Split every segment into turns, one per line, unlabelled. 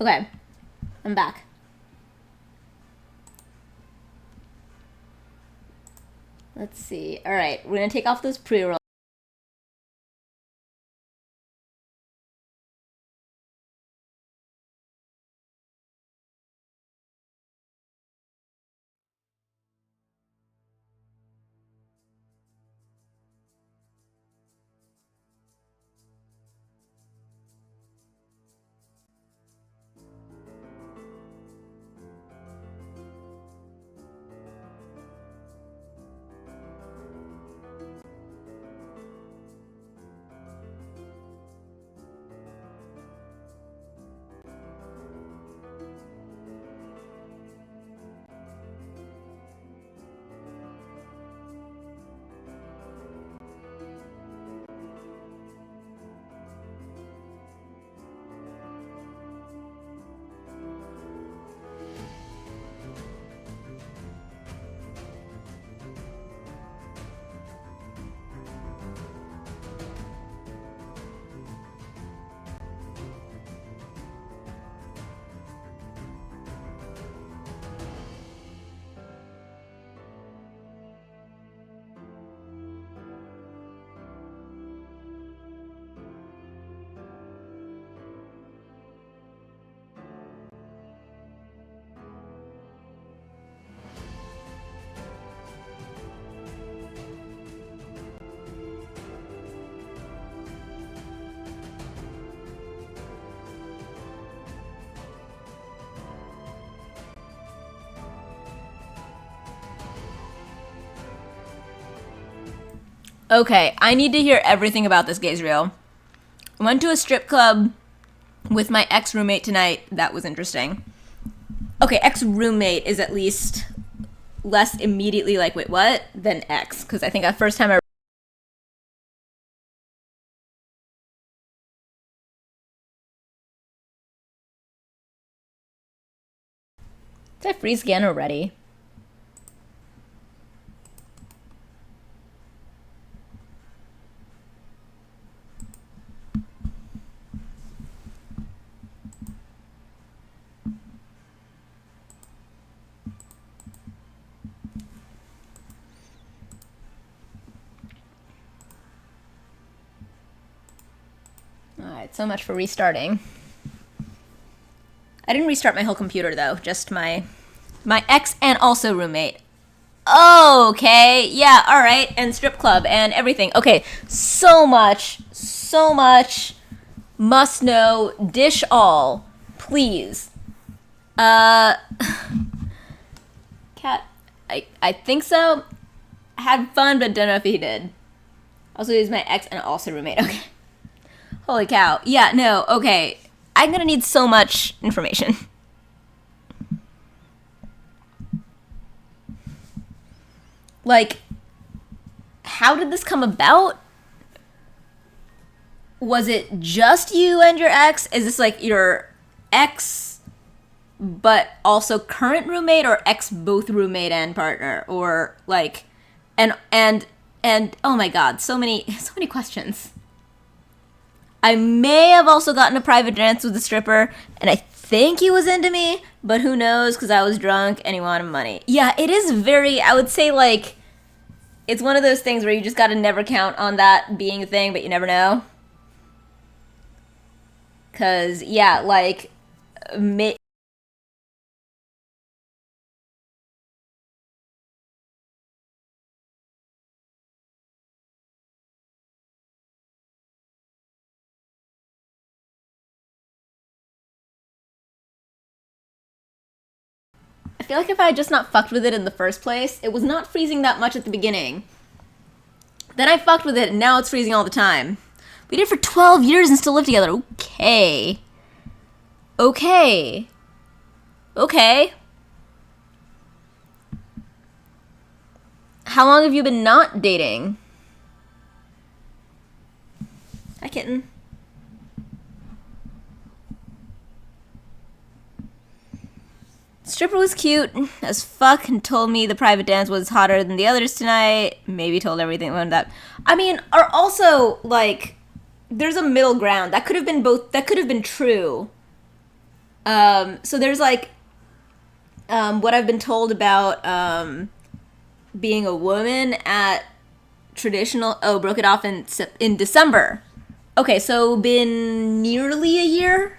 Okay, I'm back. Let's see. All right, we're gonna take off those pre-rolls. Okay, I need to hear everything about this Gazereal. I went to a strip club with my ex-roommate tonight. That was interesting. Okay, ex-roommate is at least less immediately like, wait, what? Than ex. Because I think the first time I... Did I freeze again already? Alright, so much for restarting. I didn't restart my whole computer though, just my ex and also roommate. Okay, yeah, alright, and strip club and everything. Okay, so much must know, dish all, please. Cat, I think so. Had fun, but don't know if he did. Also, he's my ex and also roommate. Okay. Holy cow. Yeah, no, okay. I'm gonna need so much information. Like, how did this come about? Was it just you and your ex? Is this like your ex, but also current roommate, or ex both roommate and partner? Or like, and oh my god, so many questions. I may have also gotten a private dance with a stripper, and I think he was into me, but who knows, because I was drunk and he wanted money. Yeah, it is very, I would say, like, it's one of those things where you just gotta never count on that being a thing, but you never know. Because, yeah, like, I feel like if I had just not fucked with it in the first place, it was not freezing that much at the beginning. Then I fucked with it, and now it's freezing all the time. We did it for 12 years and still live together. Okay. Okay. Okay. How long have you been not dating? Hi, kitten. Stripper was cute as fuck and told me the private dance was hotter than the others tonight. Maybe told everything about that. I mean, are also, like, there's a middle ground. That could have been both. That could have been true. So there's like what I've been told about being a woman at traditional. Oh, broke it off in December. Okay, so been nearly a year.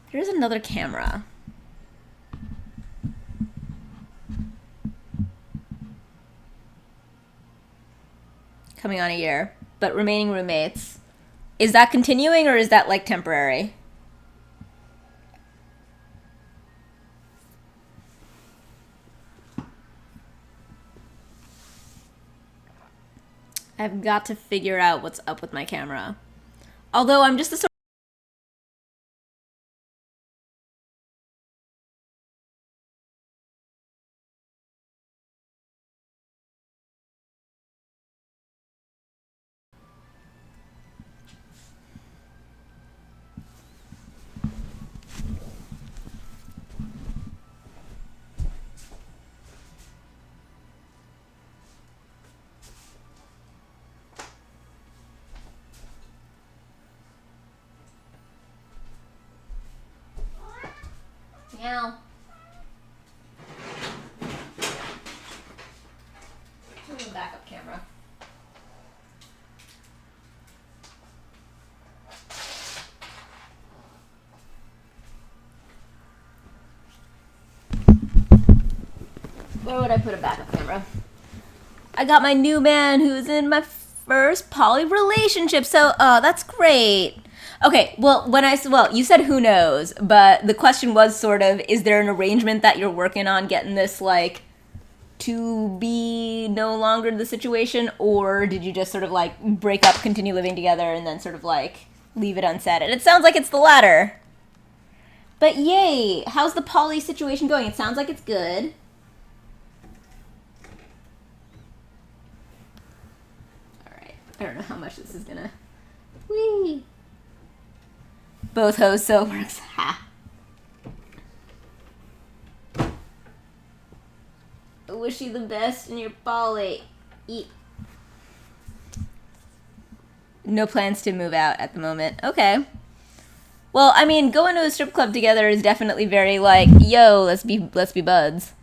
Here's another camera. Coming on a year, but remaining roommates. Is that continuing or is that like temporary? I've got to figure out what's up with my camera. Although I'm just the sort. Meow. Turn the backup camera. Where would I put a backup camera? I got my new man who's in my first poly relationship, so that's great. Okay, well, you said who knows, but the question was sort of, is there an arrangement that you're working on getting this like to be no longer the situation, or did you just sort of like break up, continue living together, and then sort of like leave it unsaid? And it sounds like it's the latter. But yay! How's the poly situation going? It sounds like it's good. Alright. I don't know how much this is gonna. Whee! Both hoes, so it works. Ha! I wish you the best in your poly. Eat. No plans to move out at the moment. Okay. Well, I mean, going to a strip club together is definitely very like, yo, let's be buds.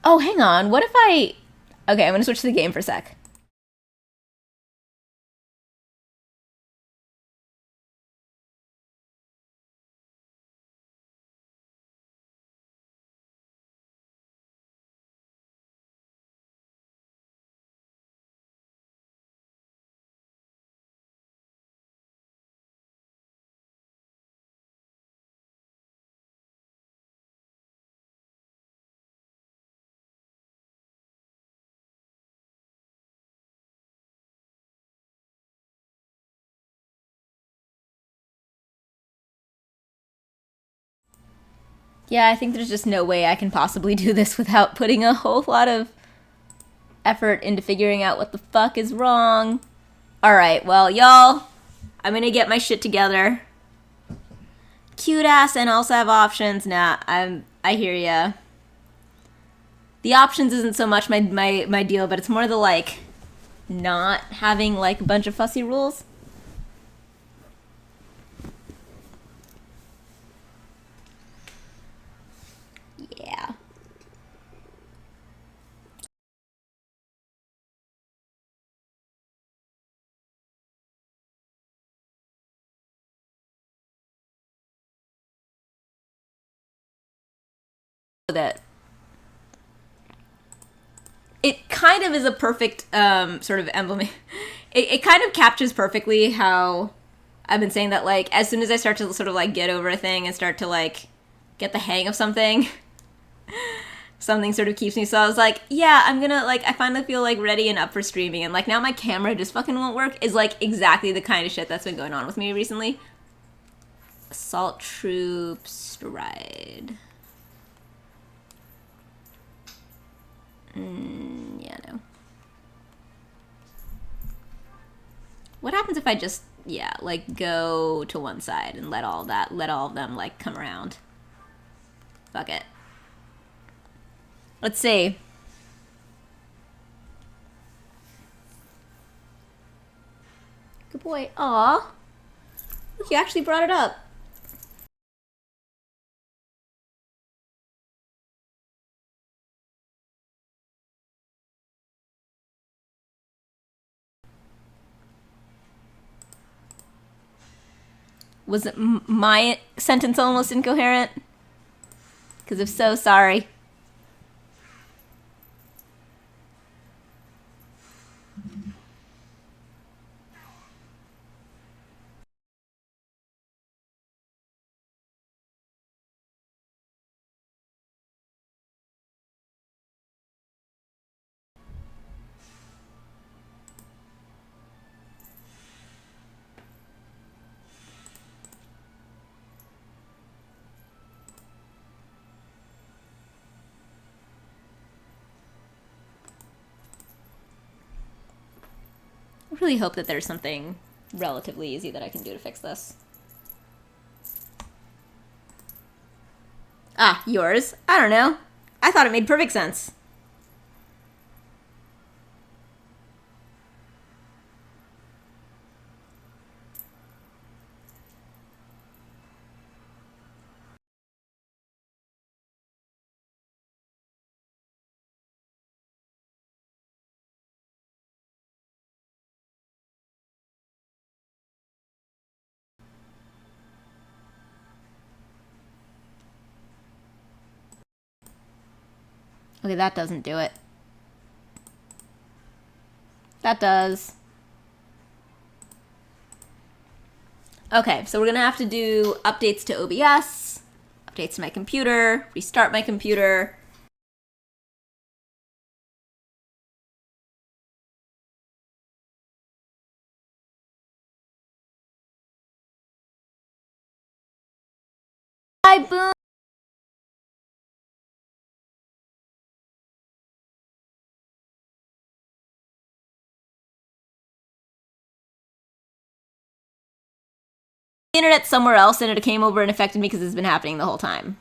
Oh, hang on. What if I... Okay, I'm gonna switch to the game for a sec. Yeah, I think there's just no way I can possibly do this without putting a whole lot of effort into figuring out what the fuck is wrong. Alright, well, y'all, I'm gonna get my shit together. Cute ass and also have options. Nah, I hear ya. The options isn't so much my deal, but it's more the like not having like a bunch of fussy rules. Yeah. That it kind of is a perfect sort of emblem. It kind of captures perfectly how I've been saying that like as soon as I start to sort of like get over a thing and start to like get the hang of something, something sort of keeps me. So I was like, yeah, I'm gonna like I finally feel like ready and up for streaming, and like now my camera just fucking won't work is like exactly the kind of shit that's been going on with me recently. Assault troops ride. Yeah, no. What happens if I just yeah, like go to one side and let all of them like come around. Fuck it. Let's see. Good boy. Aw. Look, you actually brought it up. Was it my sentence almost incoherent? Because if so, sorry. I really hope that there's something relatively easy that I can do to fix this. Ah, yours? I don't know. I thought it made perfect sense. Okay, that doesn't do it. That does. Okay, so we're gonna have to do updates to OBS, updates to my computer, restart my computer. Bye, boom! Internet somewhere else and it came over and affected me because it's been happening the whole time.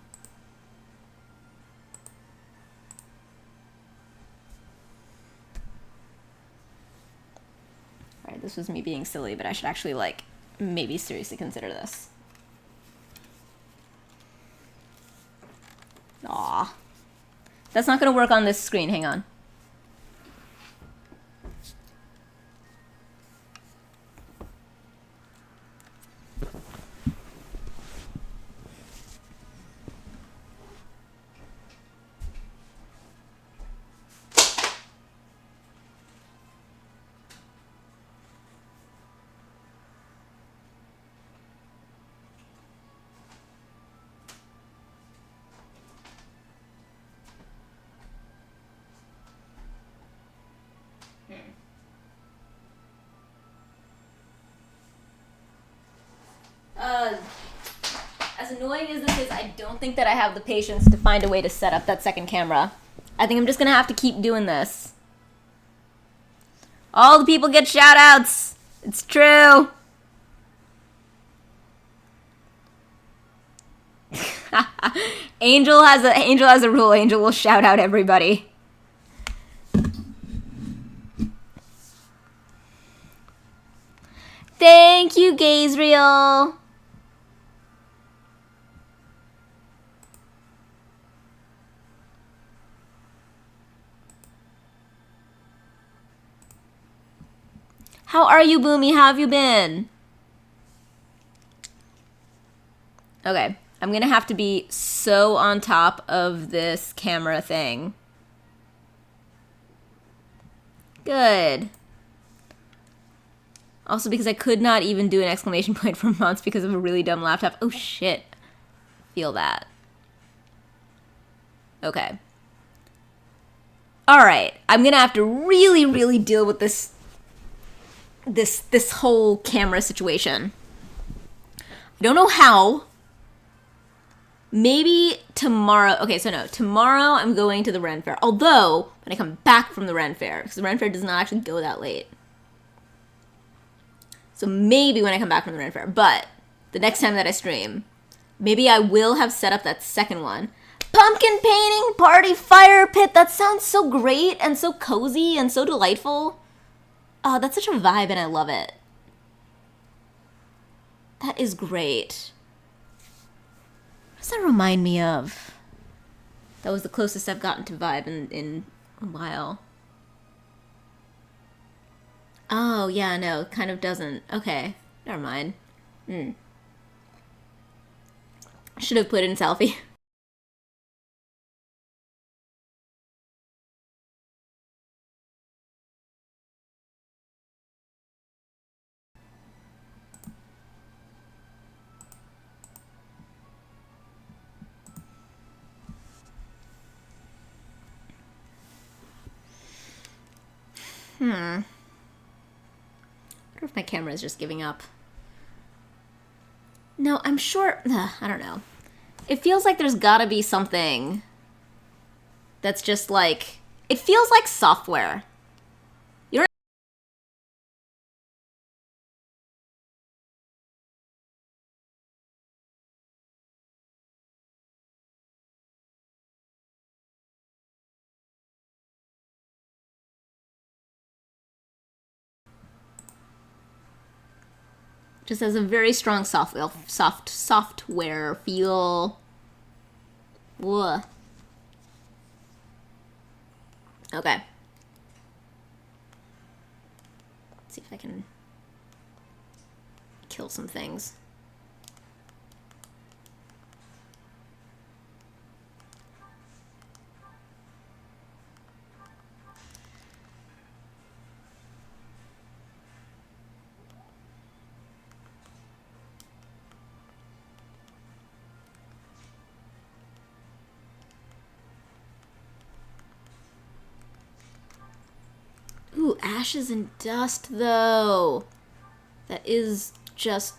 Alright, this was me being silly, but I should actually, like, maybe seriously consider this. Aw. That's not gonna work on this screen, hang on. As annoying as this is, I don't think that I have the patience to find a way to set up that second camera. I think I'm just gonna have to keep doing this. All the people get shoutouts. It's true. Angel has a rule. Angel will shout out everybody. Thank you, Gazereal. How are you, Boomy? How have you been? Okay, I'm gonna have to be so on top of this camera thing. Good. Also because I could not even do an exclamation point for months because of a really dumb laptop. Oh shit. Feel that. Okay. Alright, I'm gonna have to really, really deal with this whole camera situation. I don't know how. Maybe tomorrow. Okay, so no. Tomorrow I'm going to the Ren Fair. Although, when I come back from the Ren Fair, because the Ren Fair does not actually go that late. So maybe when I come back from the Ren Fair. But the next time that I stream, maybe I will have set up that second one. Pumpkin painting party fire pit. That sounds so great and so cozy and so delightful. Oh, that's such a vibe and I love it. That is great. What does that remind me of? That was the closest I've gotten to vibe in a while. Oh, yeah, no, it kind of doesn't. Okay, never mind. Should have put in selfie. I wonder if my camera is just giving up. No, I'm sure... I don't know. It feels like there's gotta be something that's just like... It feels like software. You're just has a very strong software feel. Ugh. Okay. Let's see if I can kill some things. Ooh, ashes and dust, though. That is just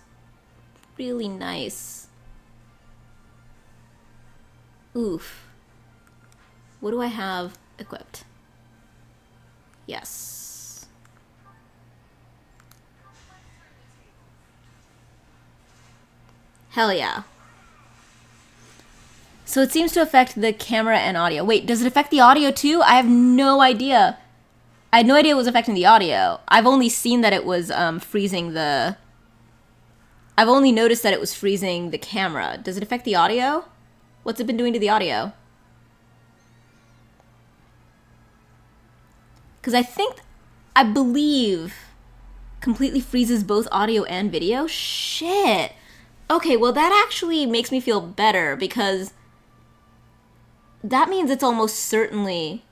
really nice. Oof. What do I have equipped? Yes. Hell yeah. So it seems to affect the camera and audio. Wait, does it affect the audio too? I have no idea. I had no idea it was affecting the audio. I've only seen that it was freezing the... I've only noticed that it was freezing the camera. Does it affect the audio? What's it been doing to the audio? Because I believe completely freezes both audio and video. Shit. Okay, well that actually makes me feel better because that means it's almost certainly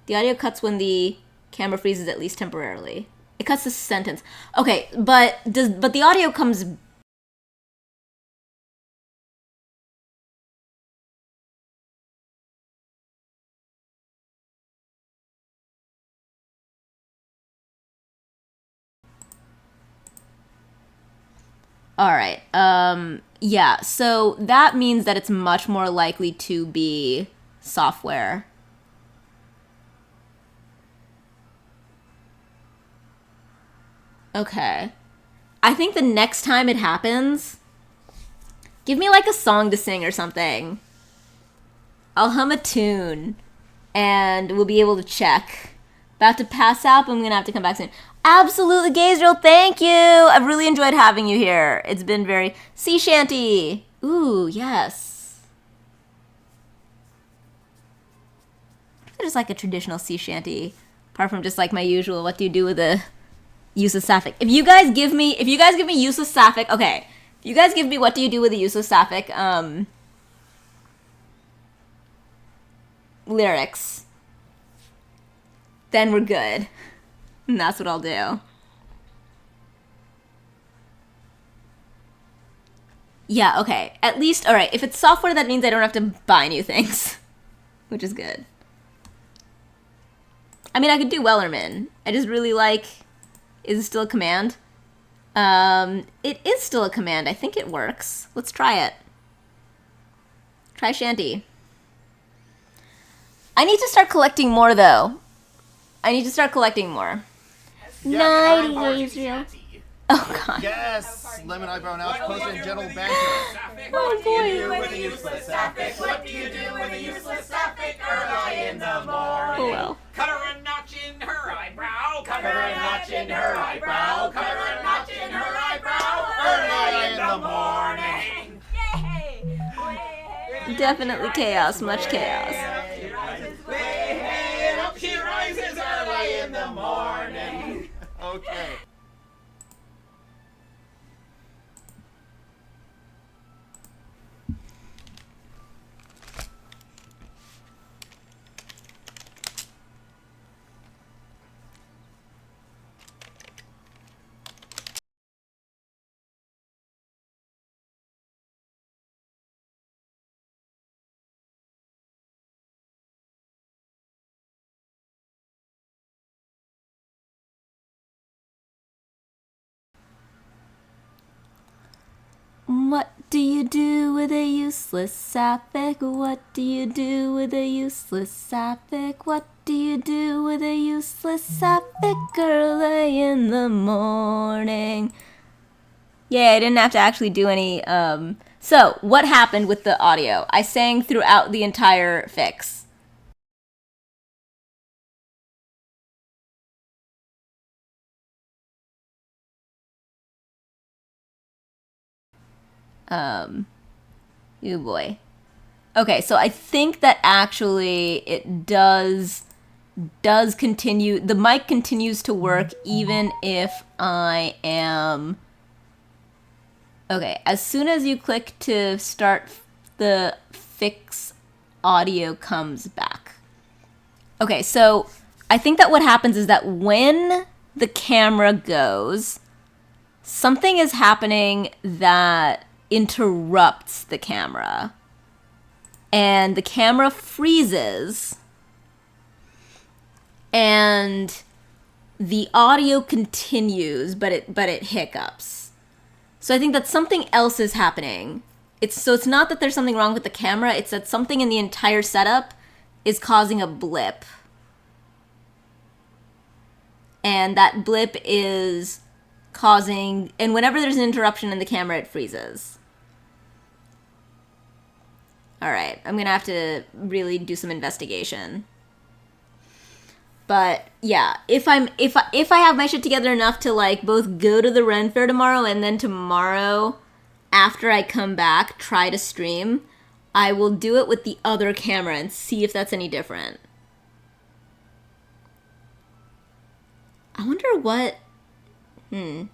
the audio cuts when the camera freezes, at least temporarily. It cuts the sentence. Okay, but the audio comes... Alright, yeah, so that means that it's much more likely to be software. Okay. I think the next time it happens, give me like a song to sing or something. I'll hum a tune and we'll be able to check. About to pass out, but I'm gonna have to come back soon. Absolutely, Gabriel, thank you! I've really enjoyed having you here. It's been very... Sea shanty! Ooh, yes. Just like a traditional sea shanty. Apart from just like my usual, what do you do with the useless sapphic? If you guys give me useless sapphic, okay. If you guys give me what do you do with the useless sapphic, lyrics, then we're good. And that's what I'll do. Yeah, okay. At least, alright, if it's software, that means I don't have to buy new things. Which is good. I mean, I could do Wellerman. I just really like... Is it still a command? It is still a command. I think it works. Let's try it. Try shanty. I need to start collecting more, though. I need to start collecting more. Nighty, Gabriel. Oh god.
Yes! Lemon eyebrow now posted in gentle banter.
Oh boy.
With a useless suffix, what do you do with a useless suffix early in the morning?
Oh well.
Cut her a notch in her eyebrow. Cut her a notch in her eyebrow. Cut her a notch in her eyebrow early in the morning. Yay!
Definitely chaos, much chaos.
She rises way up. She rises early in the morning.
Okay.
What do you do with a useless sapphic? What do you do with a useless sapphic? What do you do with a useless sapphic early in the morning? Yeah, I didn't have to actually do any, So, what happened with the audio? I sang throughout the entire fix. Oh boy. Okay, so I think that actually it does continue, the mic continues to work even if I am, okay, as soon as you click to start the fix, audio comes back. Okay, so I think that what happens is that when the camera goes, something is happening that interrupts the camera. And the camera freezes. And the audio continues, but it hiccups. So I think that something else is happening. It's not that there's something wrong with the camera, it's that something in the entire setup is causing a blip. And that blip is causing, and whenever there's an interruption in the camera, it freezes. All right, I'm gonna have to really do some investigation. But yeah, if I have my shit together enough to like both go to the Ren Fair tomorrow and then tomorrow after I come back try to stream, I will do it with the other camera and see if that's any different. I wonder what I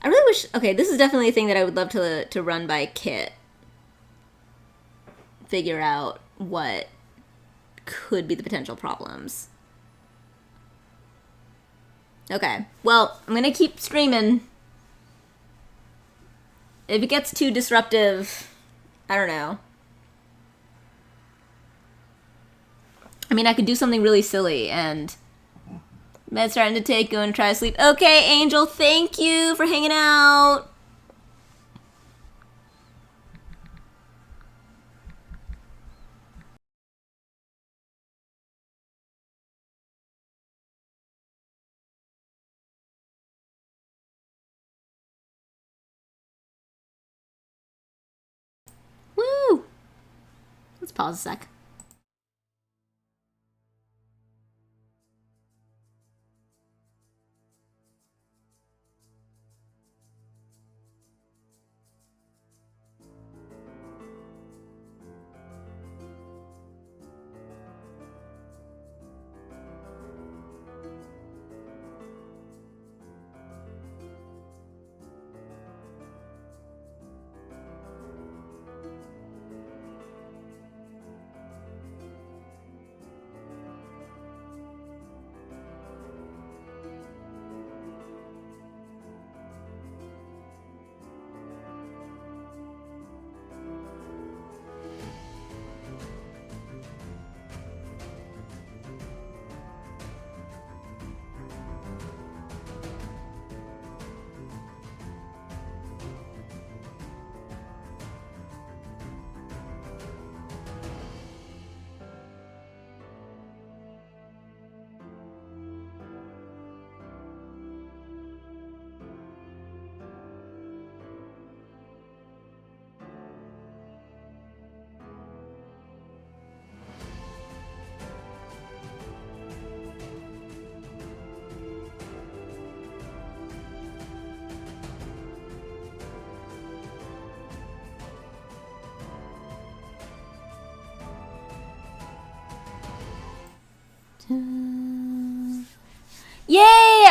really wish, okay, this is definitely a thing that I would love to run by Kit. Figure out what could be the potential problems. Okay, well, I'm gonna keep streaming. If it gets too disruptive, I don't know. I mean, I could do something really silly and med's starting to take, go and try to sleep. Okay, Angel, thank you for hanging out. Woo! Let's pause a sec.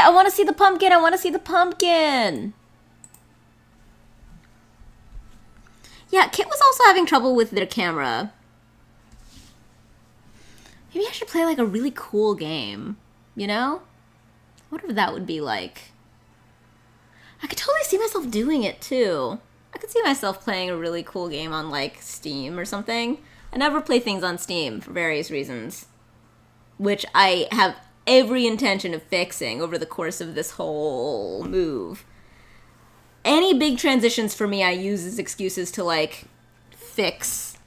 I want to see the pumpkin. I want to see the pumpkin. Yeah, Kit was also having trouble with their camera. Maybe I should play like a really cool game, you know? Whatever that would be like. I could totally see myself doing it too. I could see myself playing a really cool game on like Steam or something. I never play things on Steam for various reasons, which I have every intention of fixing over the course of this whole move. Any big transitions for me I use as excuses to like fix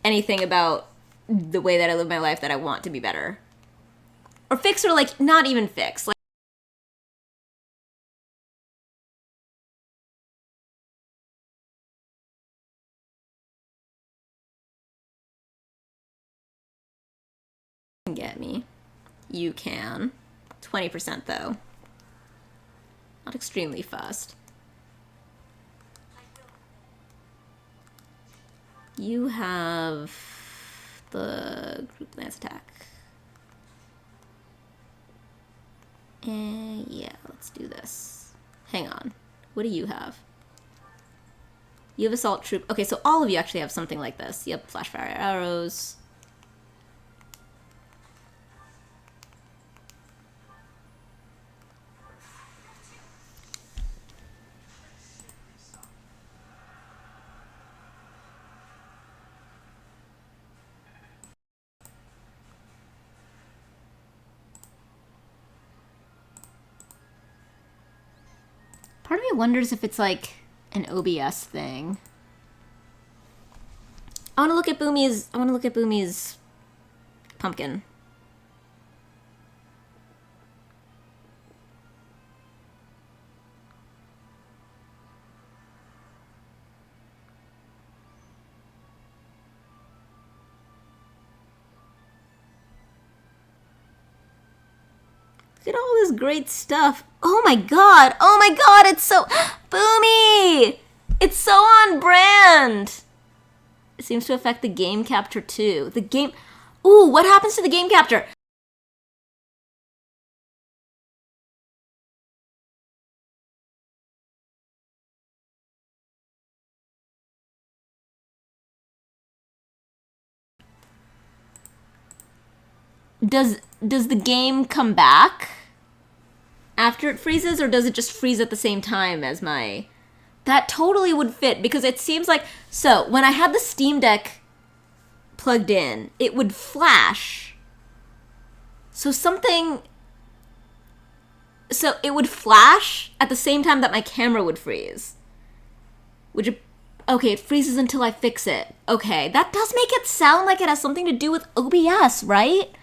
anything about the way that I live my life that I want to be better. Or fix, or like not even fix. Like get me. You can. 20% though. Not extremely fast. You have the group lance attack. And yeah, let's do this. Hang on. What do you have? You have assault troop. Okay, so all of you actually have something like this. Yep, flash fire arrows. Part of me wonders if it's like an OBS thing. I want to look at Boomy's pumpkin. Look at all this great stuff. Oh my god! Oh my god! It's so... Boomy! It's so on brand! It seems to affect the game capture too. The game... Ooh, what happens to the game capture? Does the game come back after it freezes, or does it just freeze at the same time as my... That totally would fit, because it seems like... So, when I had the Steam Deck plugged in, it would flash. So it would flash at the same time that my camera would freeze. Okay, it freezes until I fix it. Okay, that does make it sound like it has something to do with OBS, right?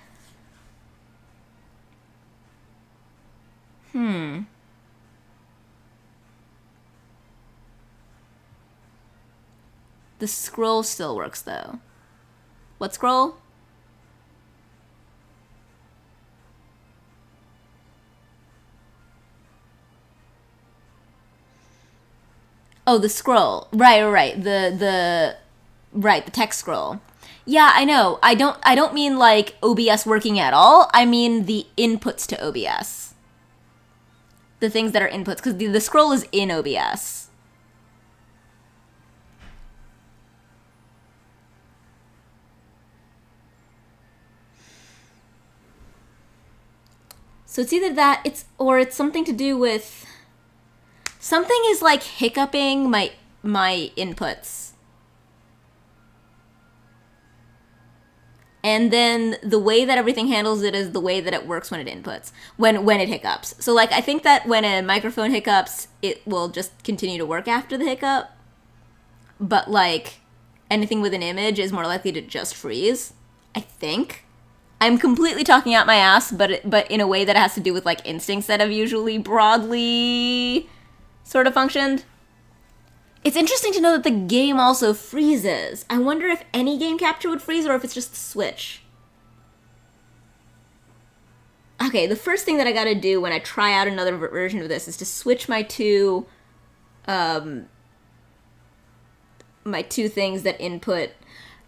The scroll still works, though. What scroll? Oh, the scroll. Right. The text scroll. Yeah, I know. I don't mean like OBS working at all. I mean the inputs to OBS. The things that are inputs, because the scroll is in OBS. So it's either that, or it's something to do with... Something is like hiccuping my inputs. And then the way that everything handles it is the way that it works when it inputs, when it hiccups. So like, I think that when a microphone hiccups, it will just continue to work after the hiccup. But like, anything with an image is more likely to just freeze, I think. I'm completely talking out my ass, but in a way that has to do with like instincts that have usually broadly sort of functioned. It's interesting to know that the game also freezes. I wonder if any game capture would freeze, or if it's just the Switch. Okay, the first thing that I gotta do when I try out another version of this is to switch my two things that input,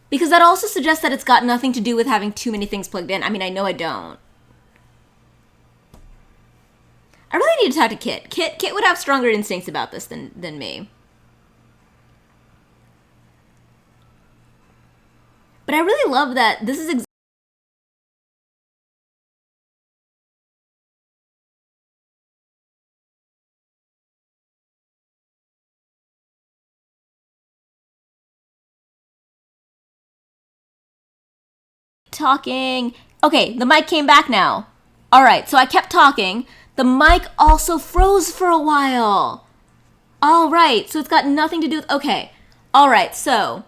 because that also suggests that it's got nothing to do with having too many things plugged in. I mean, I know I don't. I really need to talk to Kit. Kit would have stronger instincts about this than me. But I really love that this is talking. Okay, the mic came back now. All right, so I kept talking. The mic also froze for a while. All right, so it's got nothing to do with... Okay, all right, so...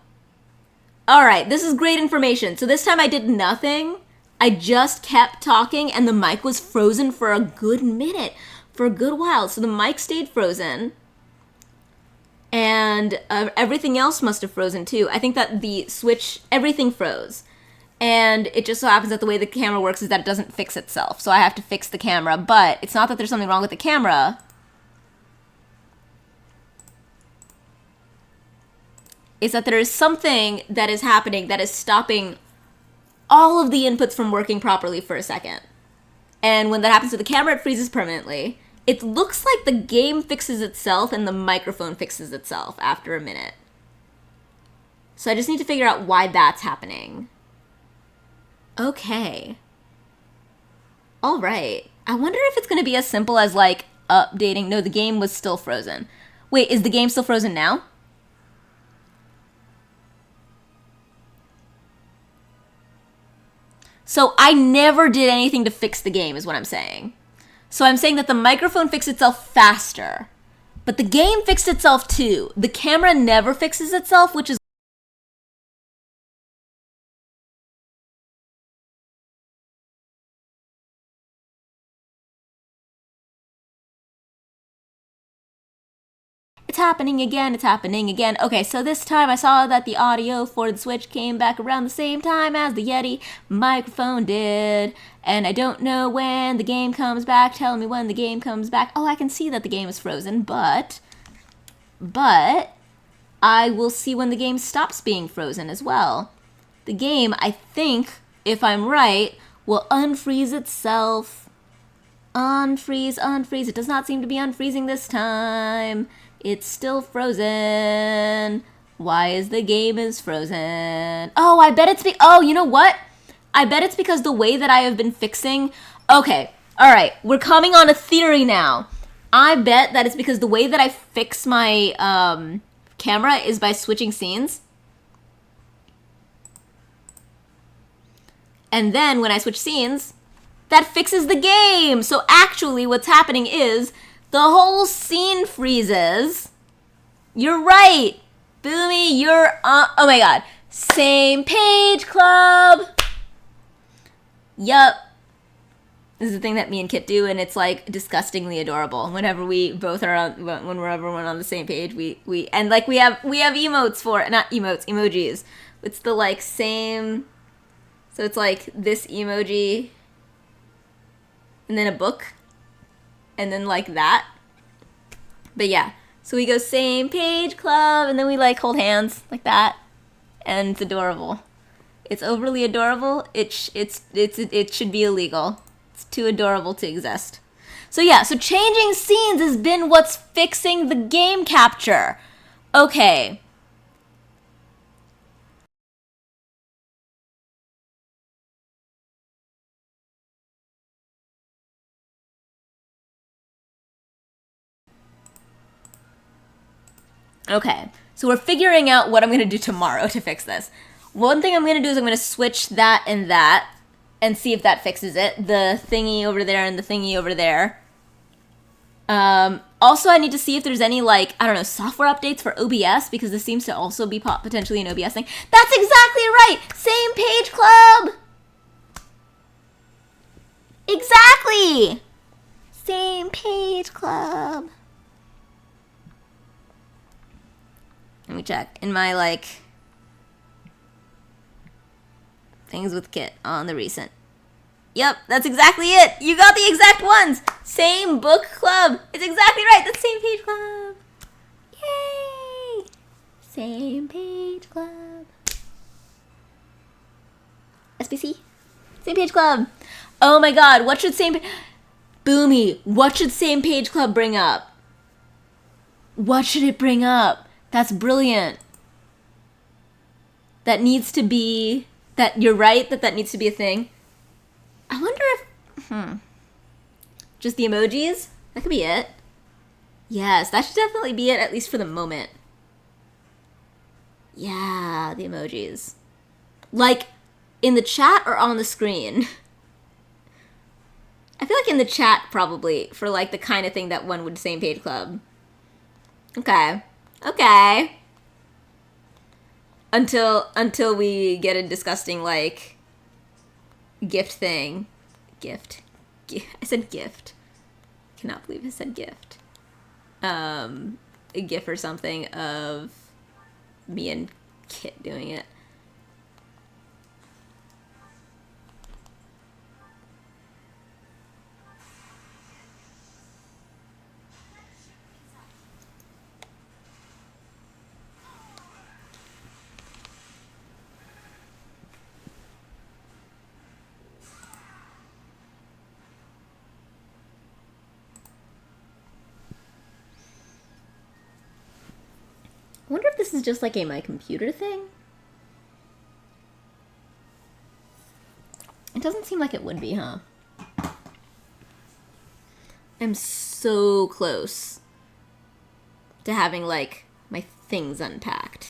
All right, this is great information. So this time I did nothing. I just kept talking, and the mic was frozen for a good minute, for a good while. So the mic stayed frozen, and everything else must have frozen too. I think that the switch, everything froze. And it just so happens that the way the camera works is that it doesn't fix itself. So I have to fix the camera, but it's not that there's something wrong with the camera. It's that there is something that is happening that is stopping all of the inputs from working properly for a second. And when that happens to the camera, it freezes permanently. It looks like the game fixes itself and the microphone fixes itself after a minute. So I just need to figure out why that's happening. Okay. All right. I wonder if it's going to be as simple as, like, updating. No, the game was still frozen. Wait, is the game still frozen now? So I never did anything to fix the game, is what I'm saying. So I'm saying that the microphone fixed itself faster. But the game fixed itself too. The camera never fixes itself, which is... It's happening again, it's happening again. Okay, so this time I saw that the audio for the Switch came back around the same time as the Yeti microphone did. And I don't know when the game comes back. Tell me when the game comes back. Oh, I can see that the game is frozen, but I will see when the game stops being frozen as well. The game, I think, if I'm right, will unfreeze itself. Unfreeze, unfreeze. It does not seem to be unfreezing this time. It's still frozen. Why is the game is frozen? Oh, I bet it's oh, you know what? I bet it's because the way that I have been fixing... Okay, all right. We're coming on a theory now. I bet that it's because the way that I fix my camera is by switching scenes. And then when I switch scenes, that fixes the game. So actually what's happening is the whole scene freezes. You're right. Boomy, you're on... Oh my god. Same page club. Yup. This is the thing that me and Kit do, and it's like disgustingly adorable. Whenever we both are on, when we're everyone on the same page, we and like we have emotes for it, not emotes, emojis. It's the like same. So it's like this emoji, and then a book, and then like that. But yeah, so we go same page club, and then we like hold hands like that, and it's adorable. It's overly adorable. It should be illegal. It's too adorable to exist. So yeah, so changing scenes has been what's fixing the game capture. Okay. Okay, so we're figuring out what I'm going to do tomorrow to fix this. One thing I'm going to do is I'm going to switch that and see if that fixes it. The thingy over there and the thingy over there. Also, I need to see if there's any, like, I don't know, software updates for OBS, because this seems to also be potentially an OBS thing. That's exactly right! Same page club! Exactly! Same page club. Let me check. In my, like, things with Kit on the recent. Yep, that's exactly it. You got the exact ones. Same book club. It's exactly right. That's same page club. Yay! Same page club. SPC. Same page club. Oh my god, what should same... Boomy, what should Same Page Club bring up? What should it bring up? That's brilliant. That needs to be... That you're right that needs to be a thing. I wonder if... Just the emojis? That could be it. Yes, that should definitely be it, at least for the moment. Yeah, the emojis. Like, in the chat or on the screen? I feel like in the chat, probably, for, like, the kind of thing that one would Same Page Club. Okay. Okay. Until we get a disgusting, like, gift thing. Gift. I said gift. Cannot believe I said gift. A gif or something of me and Kit doing it. I wonder if this is just like a my computer thing. It doesn't seem like it would be, huh? I'm so close to having, like, my things unpacked.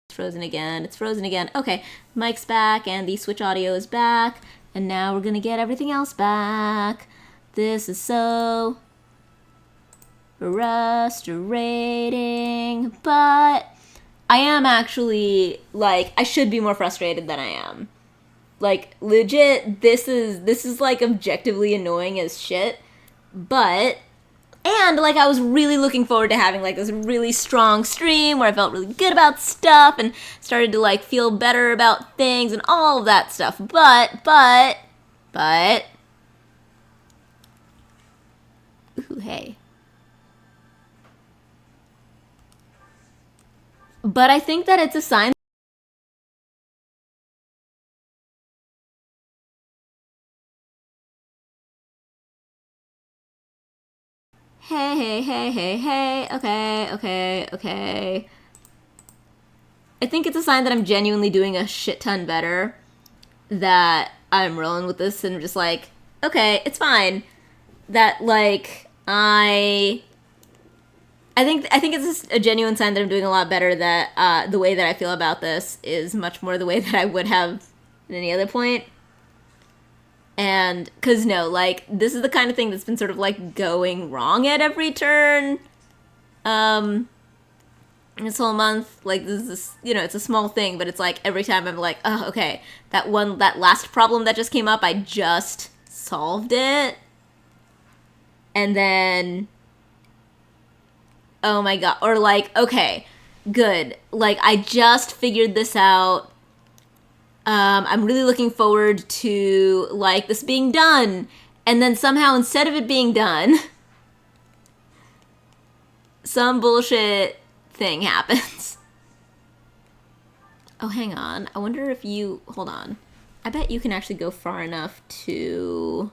It's frozen again. It's frozen again. Okay, mic's back and the Switch audio is back. And now we're gonna get everything else back. This is so frustrating, but I am actually, like, I should be more frustrated than I am. Like, legit, this is like objectively annoying as shit, but, and like I was really looking forward to having like this really strong stream where I felt really good about stuff and started to like feel better about things and all of that stuff, but, ooh, hey. But I think that it's a sign. Hey, okay. I think it's a sign that I'm genuinely doing a shit ton better, that I'm rolling with this and just like, okay, it's fine. That, like, I think it's a genuine sign that I'm doing a lot better, that the way that I feel about this is much more the way that I would have at any other point. And, cause no, like, this is the kind of thing that's been sort of, like, going wrong at every turn, this whole month. Like, this is, you know, it's a small thing, but it's like, every time I'm like, oh, okay, that last problem that just came up, I just solved it. And then, oh my god, or like, okay, good, like, I just figured this out. I'm really looking forward to, like, this being done. And then somehow, instead of it being done, some bullshit thing happens. Oh, hang on. I wonder if you... Hold on. I bet you can actually go far enough to...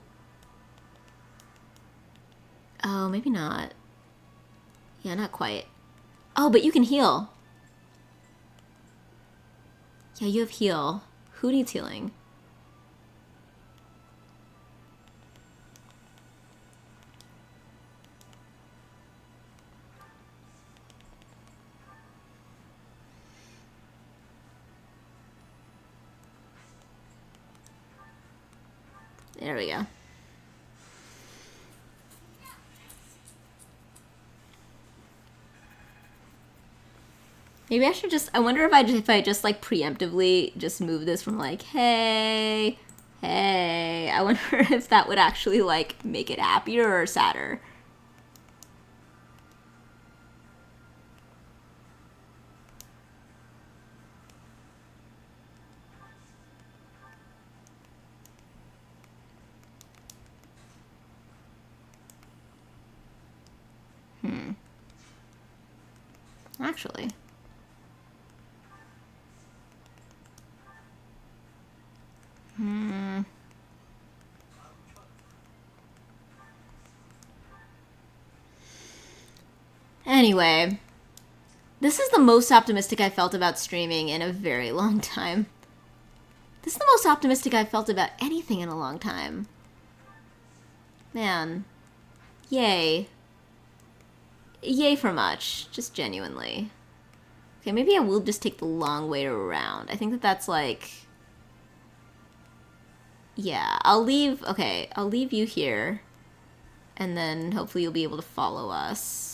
Oh, maybe not. Yeah, not quite. Oh, but you can heal. Yeah, you have heal. Who needs healing? There we go. Maybe I should just, I wonder if I just like preemptively just move this from like, hey, I wonder if that would actually like make it happier or sadder. Actually. Anyway, this is the most optimistic I felt about streaming in a very long time. This is the most optimistic I've felt about anything in a long time. Man. Yay. Yay for much. Just genuinely. Okay, maybe I will just take the long way around. I think that that's like... Yeah, I'll leave... Okay, I'll leave you here. And then hopefully you'll be able to follow us.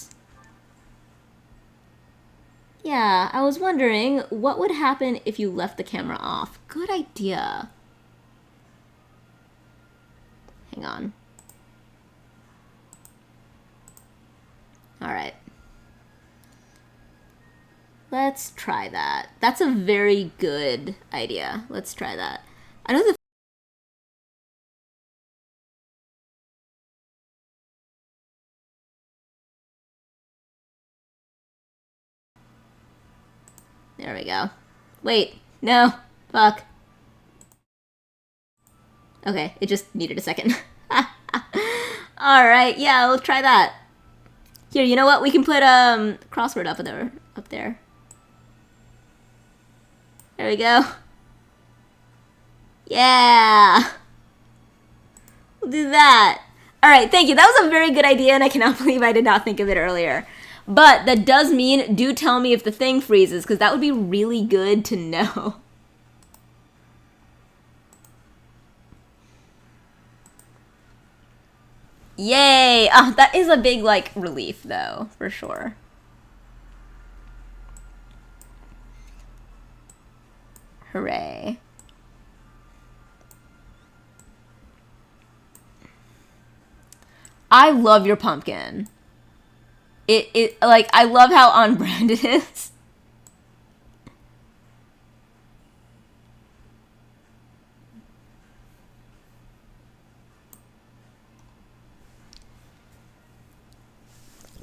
Yeah, I was wondering what would happen if you left the camera off. Good idea. Hang on. Alright. Let's try that. That's a very good idea. Let's try that. I know the There we go. Wait, no, fuck. Okay, it just needed a second. Alright, yeah, we'll try that. Here, you know what? We can put crossword up there. There we go. Yeah! We'll do that. Alright, thank you. That was a very good idea, and I cannot believe I did not think of it earlier. But that does mean, do tell me if the thing freezes, because that would be really good to know. Yay! Oh, that is a big, like, relief, though, for sure. Hooray. I love your pumpkin. Like, I love how on brand it is.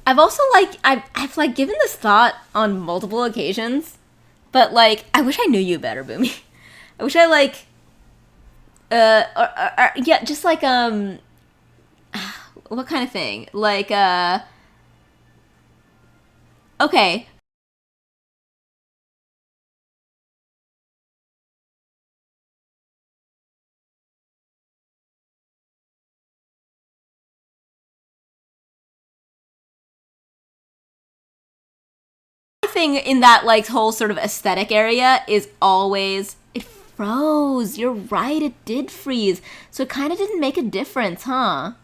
I've also, like, I've like, given this thought on multiple occasions, but, like, I wish I knew you better, Boomy. I wish I, like, yeah, just, like, what kind of thing? Like, okay. Thing in that, like, whole sort of aesthetic area is always, it froze. You're right, it did freeze. So it kind of didn't make a difference, huh?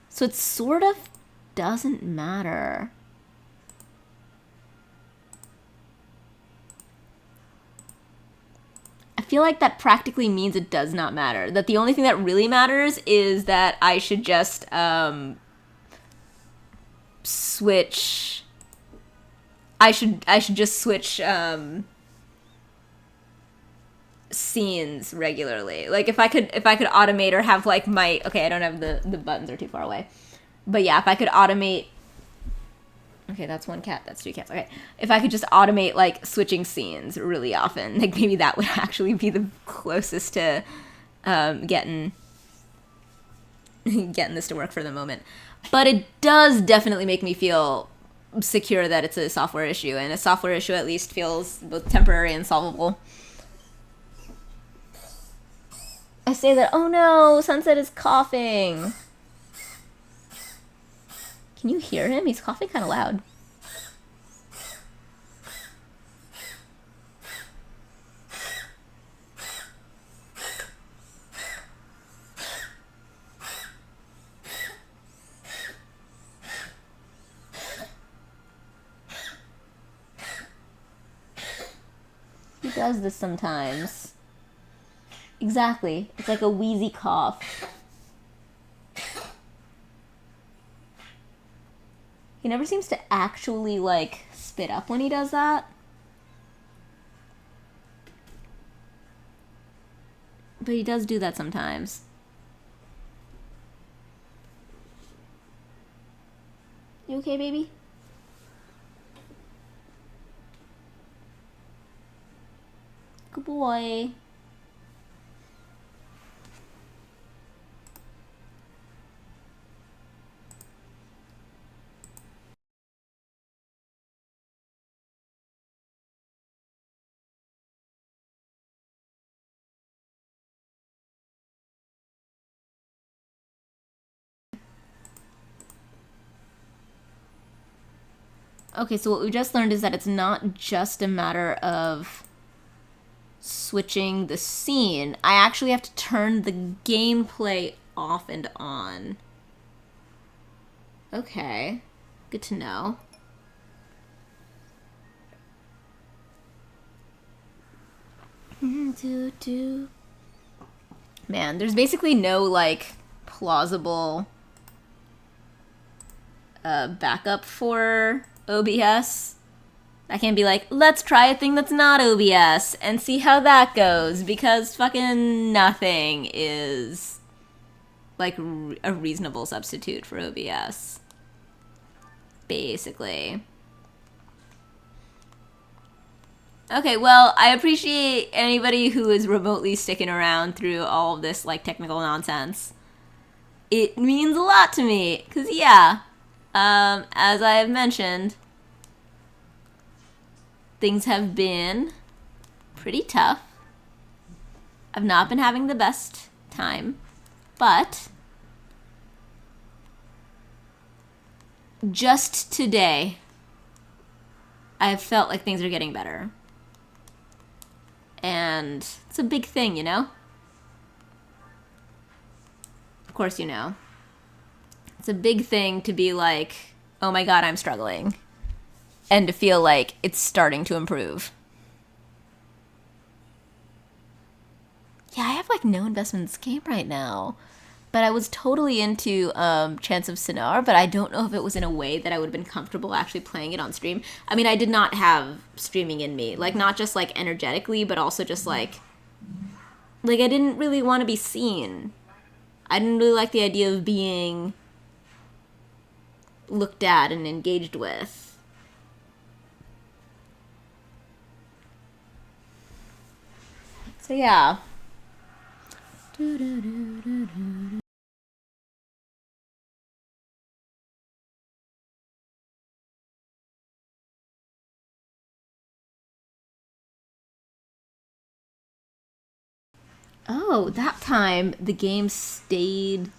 So it sort of doesn't matter. I feel like that practically means it does not matter. That the only thing that really matters is that I should just switch. I should just switch scenes regularly. Like if I could automate or have like my, okay, I don't have the buttons are too far away. But yeah, if I could automate. Okay, that's one cat, that's two cats. Okay. If I could just automate like switching scenes really often, like maybe that would actually be the closest to getting this to work for the moment. But it does definitely make me feel secure that it's a software issue, and a software issue at least feels both temporary and solvable. I say that, oh no, Sunset is coughing. Can you hear him? He's coughing kind of loud. He does this sometimes. Exactly. It's like a wheezy cough. He never seems to actually, like, spit up when he does that. But he does do that sometimes. You okay, baby? Good boy. Okay, so what we just learned is that it's not just a matter of switching the scene. I actually have to turn the gameplay off and on. Okay, good to know. Man, there's basically no, like, plausible backup for OBS. I can't be like, let's try a thing that's not OBS and see how that goes, because fucking nothing is, like, a reasonable substitute for OBS. Basically. Okay, well, I appreciate anybody who is remotely sticking around through all of this, like, technical nonsense. It means a lot to me, because, yeah, as I have mentioned, things have been pretty tough. I've not been having the best time, but just today, I've felt like things are getting better. And it's a big thing, you know? Of course you know. It's a big thing to be like, oh my god, I'm struggling. And to feel like it's starting to improve. Yeah, I have like no investment in this game right now. But I was totally into Chance of Sinnoh, but I don't know if it was in a way that I would have been comfortable actually playing it on stream. I mean, I did not have streaming in me. Like, not just, like, energetically, but also just, like, I didn't really want to be seen. I didn't really like the idea of being looked at and engaged with. So, yeah. Oh, that time the game stayed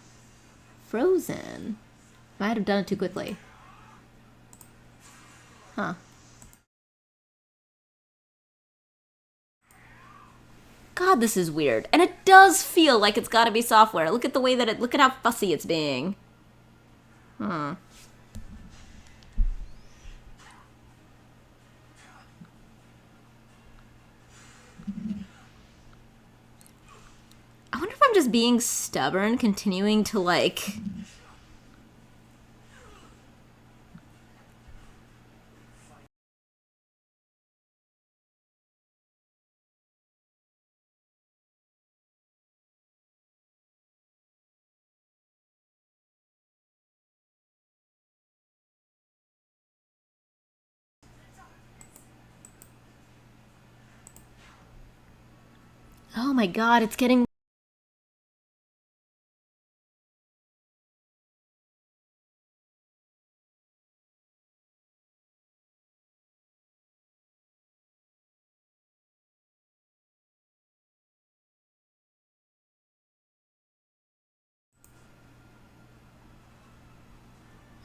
frozen. Might have done it too quickly. Huh. God, this is weird. And it does feel like it's gotta be software. Look at the way that look at how fussy it's being. Hmm. I wonder if I'm just being stubborn, continuing to, like... Oh my god, it's getting...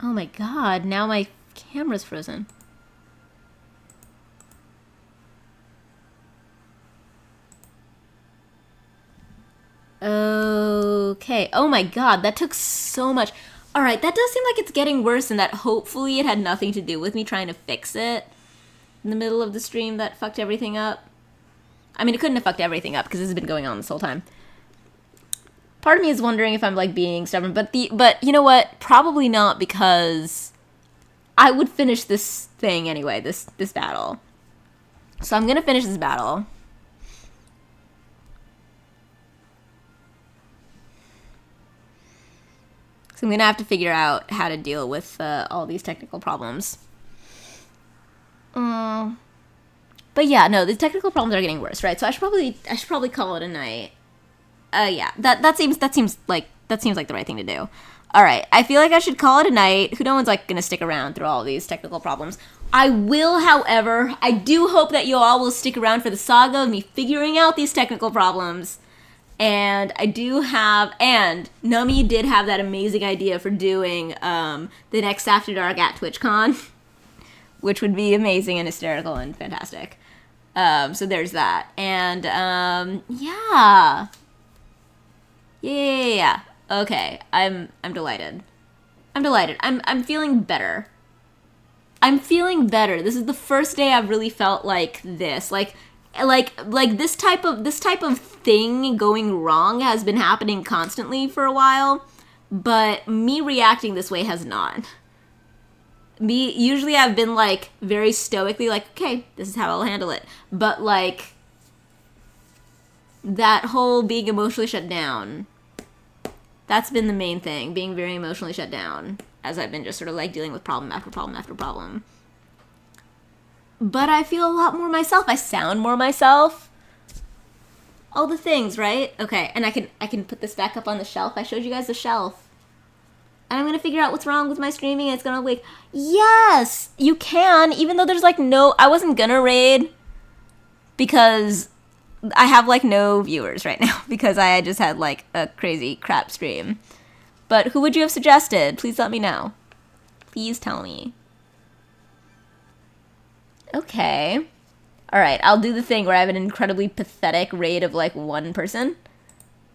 Oh my god, now my camera's frozen. Okay. Oh my god, that took so much. Alright, that does seem like it's getting worse and that hopefully it had nothing to do with me trying to fix it in the middle of the stream that fucked everything up. I mean, it couldn't have fucked everything up because this has been going on this whole time. Part of me is wondering if I'm, like, being stubborn, but you know what? Probably not, because I would finish this thing anyway, this battle. So I'm gonna finish this battle. So I'm gonna have to figure out how to deal with all these technical problems. But yeah, no, the technical problems are getting worse, right? So I should probably call it a night. Yeah, that seems like the right thing to do. All right, I feel like I should call it a night. No one's like gonna stick around through all these technical problems. I will, however, I do hope that you all will stick around for the saga of me figuring out these technical problems. And I do have, and Numi did have that amazing idea for doing the next After Dark at TwitchCon, which would be amazing and hysterical and fantastic. So there's that. And yeah. Yeah. Okay. I'm delighted. I'm feeling better. This is the first day I've really felt like this. Like this type of thing going wrong has been happening constantly for a while, but me reacting this way has not. Usually I've been like very stoically like, okay, this is how I'll handle it. But like that whole being emotionally shut down, that's been the main thing, being very emotionally shut down as I've been just sort of like dealing with problem after problem after problem. But I feel a lot more myself. I sound more myself. All the things, right? Okay, and I can put this back up on the shelf. I showed you guys the shelf. And I'm gonna figure out what's wrong with my streaming and it's gonna wake. Yes! You can, even though there's like no, I wasn't gonna raid because I have like no viewers right now because I just had like a crazy crap stream. But who would you have suggested? Please let me know. Please tell me. Okay. Alright, I'll do the thing where I have an incredibly pathetic raid of like one person.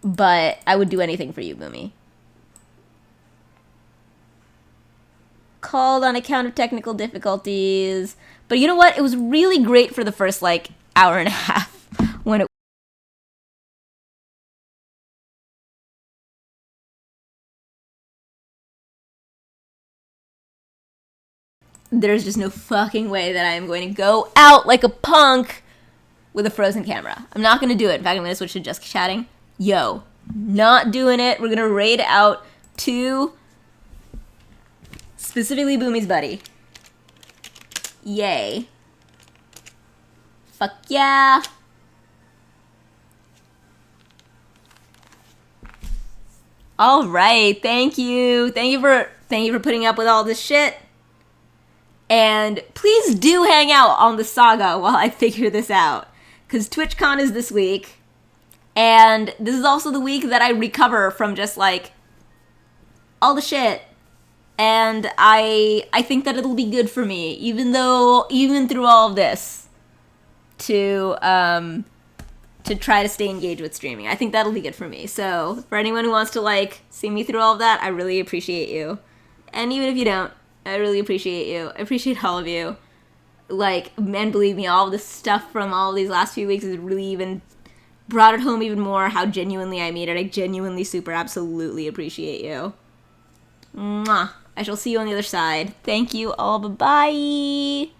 But I would do anything for you, Boomy. Called on account of technical difficulties. But you know what? It was really great for the first like hour and a half when it there's just no fucking way that I am going to go out like a punk with a frozen camera. I'm not going to do it. In fact, I'm going to switch to just chatting. Yo, not doing it. We're going to raid out to specifically Boomy's buddy. Yay. Fuck yeah. All right. Thank you. Thank you for putting up with all this shit. And please do hang out on the saga while I figure this out. Because TwitchCon is this week. And this is also the week that I recover from just, like, all the shit. And I think that it'll be good for me, even through all of this, to try to stay engaged with streaming. I think that'll be good for me. So, for anyone who wants to, like, see me through all of that, I really appreciate you. And even if you don't, I really appreciate you. I appreciate all of you. Like, and believe me, all of this stuff from all of these last few weeks has really even brought it home even more how genuinely I mean it. I genuinely super absolutely appreciate you. Mwah. I shall see you on the other side. Thank you all. Bye-bye.